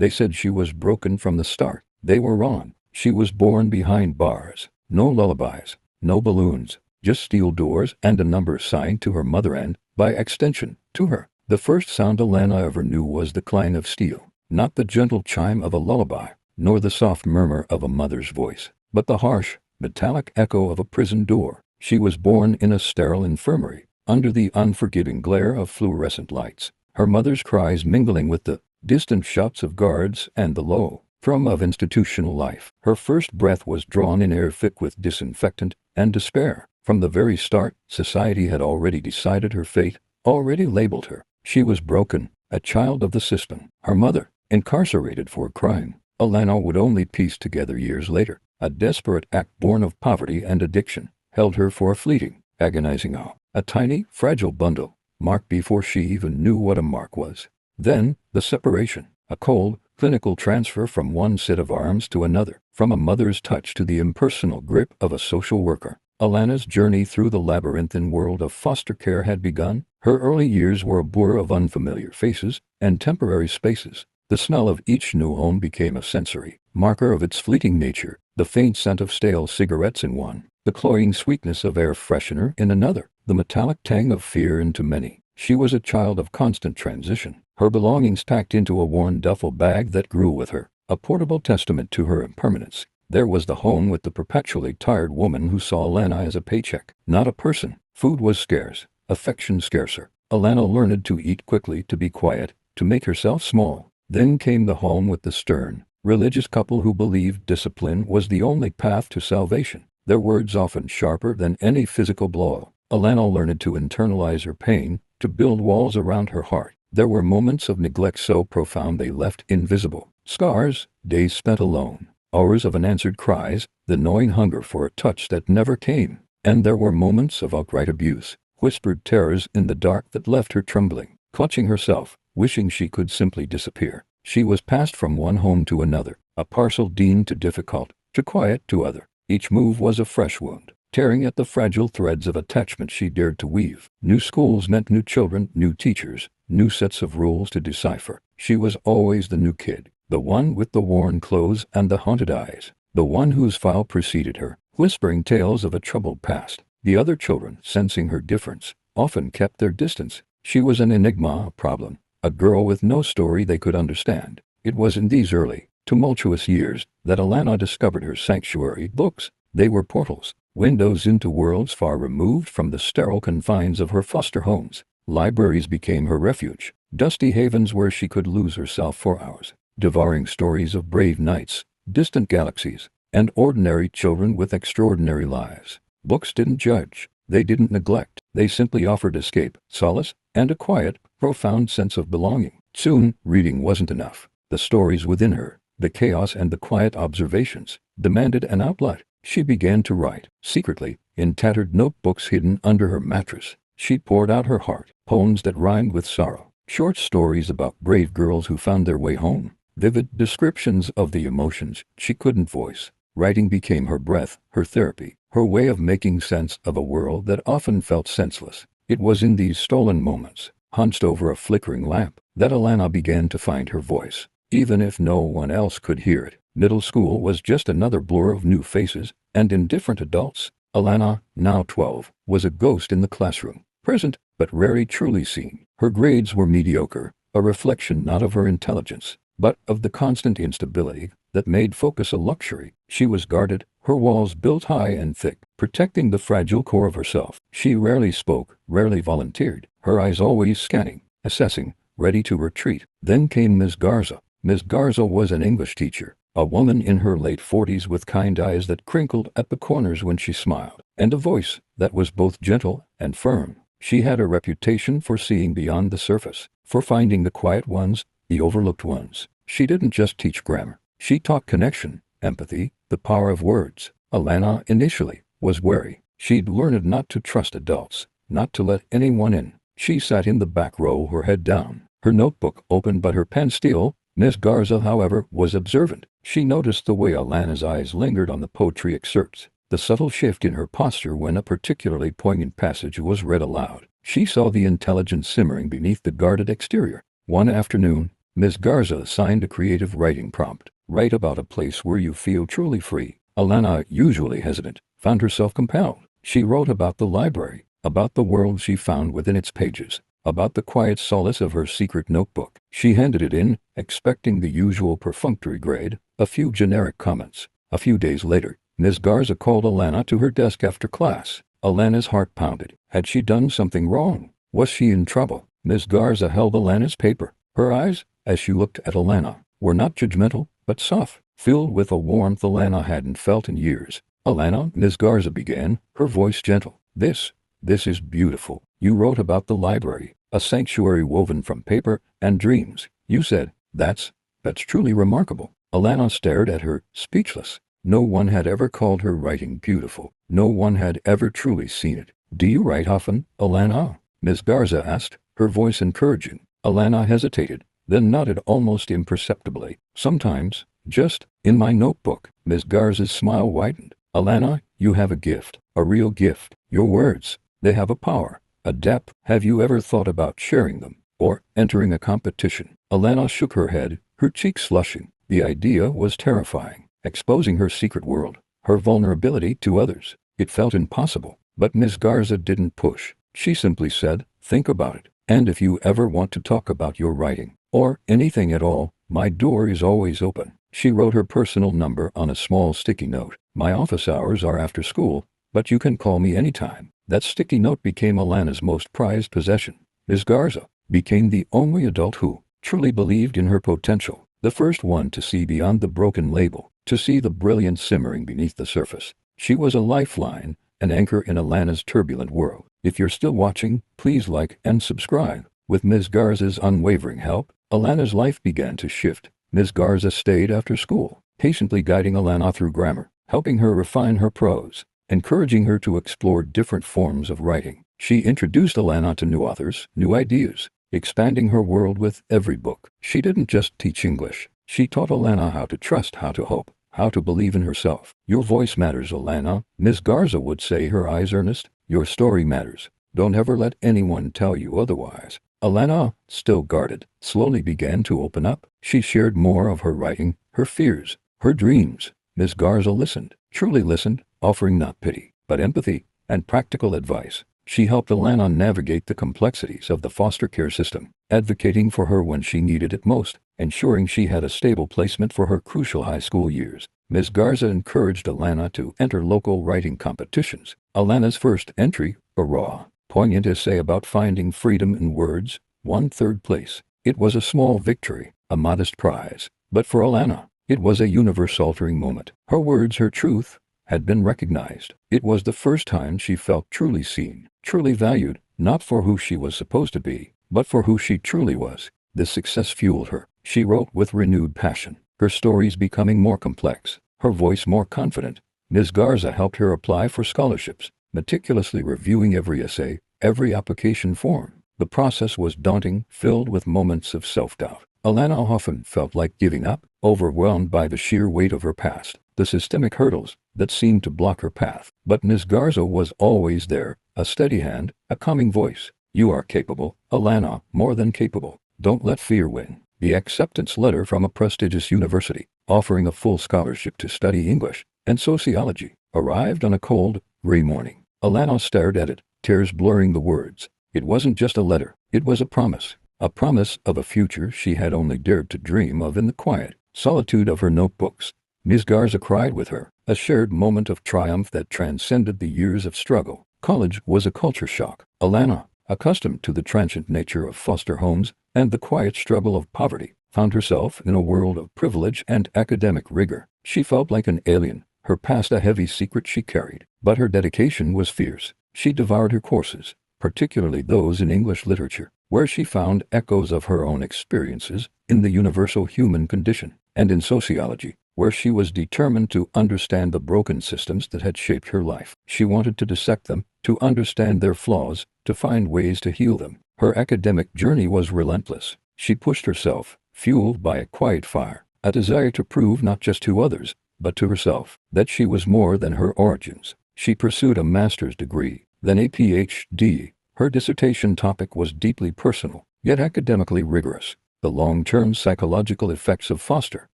They said she was broken from the start. They were wrong. She was born behind bars. No lullabies, no balloons, just steel doors and a number signed to her mother and, by extension, to her. The first sound Alana ever knew was the clang of steel, not the gentle chime of a lullaby, nor the soft murmur of a mother's voice, but the harsh, metallic echo of a prison door. She was born in a sterile infirmary, under the unforgiving glare of fluorescent lights, her mother's cries mingling with the distant shouts of guards and the low thrum of institutional life. Her first breath was drawn in air thick with disinfectant and despair. From the very start, society had already decided her fate, already labeled her. She was broken, a child of the system. Her mother, incarcerated for crime, Alana would only piece together years later. A desperate act born of poverty and addiction held her for a fleeting, agonizing hour. A tiny, fragile bundle, marked before she even knew what a mark was. Then, the separation, a cold, clinical transfer from one set of arms to another, from a mother's touch to the impersonal grip of a social worker. Alana's journey through the labyrinthine world of foster care had begun. Her early years were a blur of unfamiliar faces and temporary spaces. The smell of each new home became a sensory marker of its fleeting nature, the faint scent of stale cigarettes in one, the cloying sweetness of air freshener in another, the metallic tang of fear into many. She was a child of constant transition, her belongings packed into a worn duffel bag that grew with her, a portable testament to her impermanence. There was the home with the perpetually tired woman who saw Alana as a paycheck, not a person. Food was scarce, affection scarcer. Alana learned to eat quickly, to be quiet, to make herself small. Then came the home with the stern, religious couple who believed discipline was the only path to salvation, their words often sharper than any physical blow. Alana learned to internalize her pain, to build walls around her heart. There were moments of neglect so profound they left invisible scars, days spent alone, hours of unanswered cries, the gnawing hunger for a touch that never came. And there were moments of outright abuse, whispered terrors in the dark that left her trembling, clutching herself, wishing she could simply disappear. She was passed from one home to another, a parcel deemed too difficult, too quiet to other. Each move was a fresh wound, tearing at the fragile threads of attachment she dared to weave. New schools meant new children, new teachers, new sets of rules to decipher. She was always the new kid, the one with the worn clothes and the haunted eyes, the one whose file preceded her, whispering tales of a troubled past. The other children, sensing her difference, often kept their distance. She was an enigma, a problem, a girl with no story they could understand. It was in these early, tumultuous years that Alana discovered her sanctuary. Books, they were portals, windows into worlds far removed from the sterile confines of her foster homes. Libraries became her refuge, dusty havens where she could lose herself for hours, devouring stories of brave knights, distant galaxies, and ordinary children with extraordinary lives. Books didn't judge, they didn't neglect, they simply offered escape, solace, and a quiet, profound sense of belonging. Soon, reading wasn't enough. The stories within her, the chaos and the quiet observations, demanded an outlet. She began to write, secretly, in tattered notebooks hidden under her mattress. She poured out her heart, poems that rhymed with sorrow, short stories about brave girls who found their way home, vivid descriptions of the emotions she couldn't voice. Writing became her breath, her therapy, her way of making sense of a world that often felt senseless. It was in these stolen moments, hunched over a flickering lamp, that Alana began to find her voice, even if no one else could hear it. Middle school was just another blur of new faces and indifferent adults. Alana, now 12, was a ghost in the classroom, present but rarely truly seen. Her grades were mediocre, a reflection not of her intelligence, but of the constant instability that made focus a luxury. She was guarded, her walls built high and thick, protecting the fragile core of herself. She rarely spoke, rarely volunteered, her eyes always scanning, assessing, ready to retreat. Then came Ms. Garza. Ms. Garza was an English teacher, a woman in her late 40s with kind eyes that crinkled at the corners when she smiled, and a voice that was both gentle and firm. She had a reputation for seeing beyond the surface, for finding the quiet ones, the overlooked ones. She didn't just teach grammar. She taught connection, empathy, the power of words. Alana, initially, was wary. She'd learned not to trust adults, not to let anyone in. She sat in the back row, her head down, her notebook open but her pen still. Miss Garza, however, was observant. She noticed the way Alana's eyes lingered on the poetry excerpts, the subtle shift in her posture when a particularly poignant passage was read aloud. She saw the intelligence simmering beneath the guarded exterior. One afternoon, Ms. Garza assigned a creative writing prompt. Write about a place where you feel truly free. Alana, usually hesitant, found herself compelled. She wrote about the library, about the world she found within its pages, about the quiet solace of her secret notebook. She handed it in, expecting the usual perfunctory grade, a few generic comments. A few days later, Ms. Garza called Alana to her desk after class. Alana's heart pounded. Had she done something wrong? Was she in trouble? Ms. Garza held Alana's paper. Her eyes, as she looked at Alana, were not judgmental, but soft, filled with a warmth Alana hadn't felt in years. Alana, Ms. Garza began, her voice gentle. This is beautiful. You wrote about the library, a sanctuary woven from paper and dreams. You said, that's truly remarkable. Alana stared at her, speechless. No one had ever called her writing beautiful. No one had ever truly seen it. Do you write often, Alana? Ms. Garza asked, her voice encouraging. Alana hesitated, then nodded almost imperceptibly. Sometimes, just in my notebook. Ms. Garza's smile widened. Alana, you have a gift, a real gift. Your words, they have a power, a depth. Have you ever thought about sharing them, or entering a competition? Alana shook her head, her cheeks flushing. The idea was terrifying. Exposing her secret world, her vulnerability to others. It felt impossible, but Ms. Garza didn't push. She simply said, think about it. And if you ever want to talk about your writing, or anything at all, my door is always open. She wrote her personal number on a small sticky note. My office hours are after school, but you can call me anytime. That sticky note became Alana's most prized possession. Ms. Garza became the only adult who truly believed in her potential, the first one to see beyond the broken label, to see the brilliance simmering beneath the surface. She was a lifeline, an anchor in Alana's turbulent world. If you're still watching, please like and subscribe. With Ms. Garza's unwavering help, Alana's life began to shift. Ms. Garza stayed after school, patiently guiding Alana through grammar, helping her refine her prose, encouraging her to explore different forms of writing. She introduced Alana to new authors, new ideas, expanding her world with every book. She didn't just teach English. She taught Alana how to trust, how to hope, how to believe in herself. Your voice matters, Alana, Ms. Garza would say, her eyes earnest. Your story matters. Don't ever let anyone tell you otherwise. Alana, still guarded, slowly began to open up. She shared more of her writing, her fears, her dreams. Ms. Garza listened, truly listened, offering not pity, but empathy and practical advice. She helped Alana navigate the complexities of the foster care system, advocating for her when she needed it most, ensuring she had a stable placement for her crucial high school years. Ms. Garza encouraged Alana to enter local writing competitions. Alana's first entry, a raw, poignant essay about finding freedom in words, won third place. It was a small victory, a modest prize, but for Alana, it was a universe-altering moment. Her words, her truth, had been recognized. It was the first time she felt truly seen, truly valued, not for who she was supposed to be, but for who she truly was. This success fueled her. She wrote with renewed passion, her stories becoming more complex, her voice more confident. Ms. Garza helped her apply for scholarships, meticulously reviewing every essay, every application form. The process was daunting, filled with moments of self-doubt. Alana often felt like giving up, overwhelmed by the sheer weight of her past, the systemic hurdles that seemed to block her path. But Ms. Garza was always there, a steady hand, a calming voice. You are capable, Alana, more than capable. Don't let fear win. The acceptance letter from a prestigious university, offering a full scholarship to study English and sociology, arrived on a cold, gray morning. Alana stared at it, tears blurring the words. It wasn't just a letter, it was a promise of a future she had only dared to dream of in the quiet solitude of her notebooks. Ms. Garza cried with her, a shared moment of triumph that transcended the years of struggle. College was a culture shock. Alana, accustomed to the transient nature of foster homes and the quiet struggle of poverty, found herself in a world of privilege and academic rigor. She felt like an alien, her past a heavy secret she carried, but her dedication was fierce. She devoured her courses, particularly those in English literature, where she found echoes of her own experiences in the universal human condition, and in sociology, where she was determined to understand the broken systems that had shaped her life. She wanted to dissect them, to understand their flaws, to find ways to heal them. Her academic journey was relentless. She pushed herself, fueled by a quiet fire, a desire to prove not just to others, but to herself, that she was more than her origins. She pursued a master's degree, then a PhD. Her dissertation topic was deeply personal, yet academically rigorous. The long-term psychological effects of foster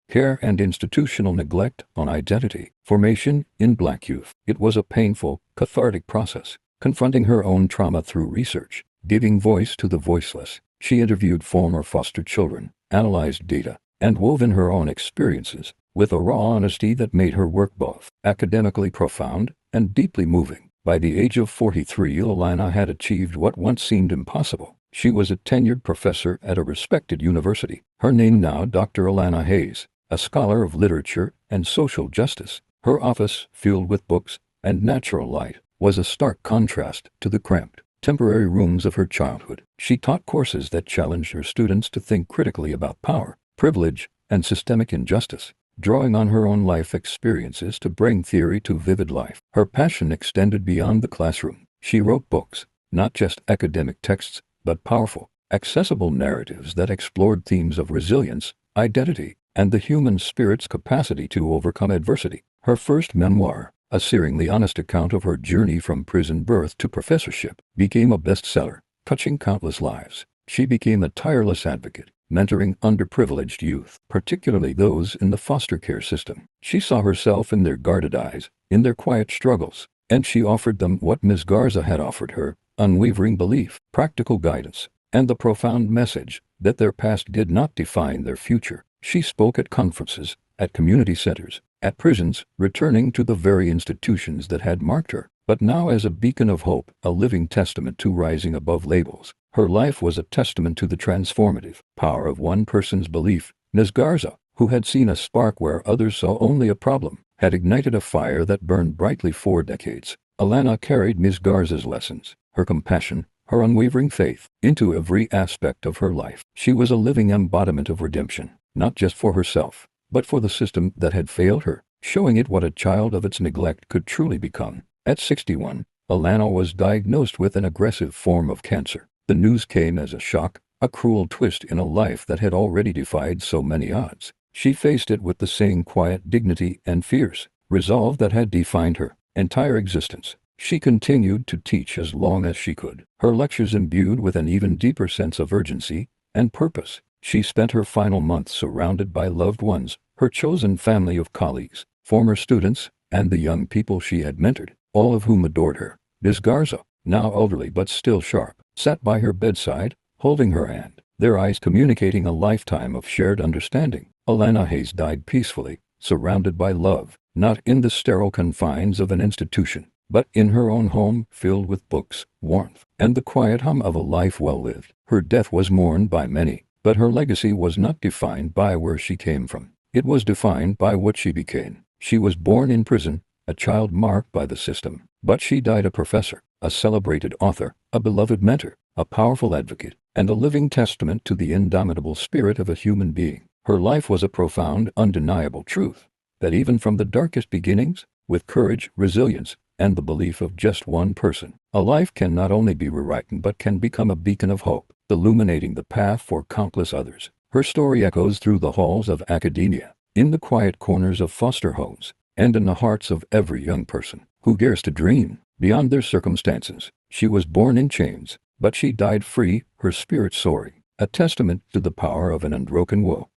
care and institutional neglect on identity formation in Black youth. It was a painful, cathartic process, confronting her own trauma through research, giving voice to the voiceless. She interviewed former foster children, analyzed data, and wove in her own experiences with a raw honesty that made her work both academically profound and deeply moving. By the age of 43, Alana had achieved what once seemed impossible. She was a tenured professor at a respected university. Her name now Dr. Alana Hayes, a scholar of literature and social justice. Her office, filled with books and natural light, was a stark contrast to the cramped, temporary rooms of her childhood. She taught courses that challenged her students to think critically about power, privilege, and systemic injustice, drawing on her own life experiences to bring theory to vivid life. Her passion extended beyond the classroom. She wrote books, not just academic texts, but powerful, accessible narratives that explored themes of resilience, identity, and the human spirit's capacity to overcome adversity. Her first memoir, a searingly honest account of her journey from prison birth to professorship, became a bestseller, touching countless lives. She became a tireless advocate, mentoring underprivileged youth, particularly those in the foster care system. She saw herself in their guarded eyes, in their quiet struggles, and she offered them what Ms. Garza had offered her: unwavering belief, practical guidance, and the profound message that their past did not define their future. She spoke at conferences, at community centers, at prisons, returning to the very institutions that had marked her, but now as a beacon of hope, a living testament to rising above labels. Her life was a testament to the transformative power of one person's belief. Ms. Garza, who had seen a spark where others saw only a problem, had ignited a fire that burned brightly for decades. Alana carried Ms. Garza's lessons, her compassion, her unwavering faith, into every aspect of her life. She was a living embodiment of redemption, not just for herself, but for the system that had failed her, showing it what a child of its neglect could truly become. At 61, Alana was diagnosed with an aggressive form of cancer. The news came as a shock, a cruel twist in a life that had already defied so many odds. She faced it with the same quiet dignity and fierce resolve that had defined her entire existence. She continued to teach as long as she could, her lectures imbued with an even deeper sense of urgency and purpose. She spent her final months surrounded by loved ones, her chosen family of colleagues, former students, and the young people she had mentored, all of whom adored her. Ms. Garza, now elderly but still sharp, sat by her bedside, holding her hand, their eyes communicating a lifetime of shared understanding. Alana Hayes died peacefully, surrounded by love, not in the sterile confines of an institution, but in her own home filled with books, warmth, and the quiet hum of a life well lived. Her death was mourned by many, but her legacy was not defined by where she came from. It was defined by what she became. She was born in prison, a child marked by the system, but she died a professor, a celebrated author, a beloved mentor, a powerful advocate, and a living testament to the indomitable spirit of a human being. Her life was a profound, undeniable truth, that even from the darkest beginnings, with courage, resilience, and the belief of just one person, a life can not only be rewritten but can become a beacon of hope, illuminating the path for countless others. Her story echoes through the halls of academia, in the quiet corners of foster homes, and in the hearts of every young person who dares to dream beyond their circumstances. She was born in chains, but she died free, her spirit soaring, a testament to the power of an unbroken will.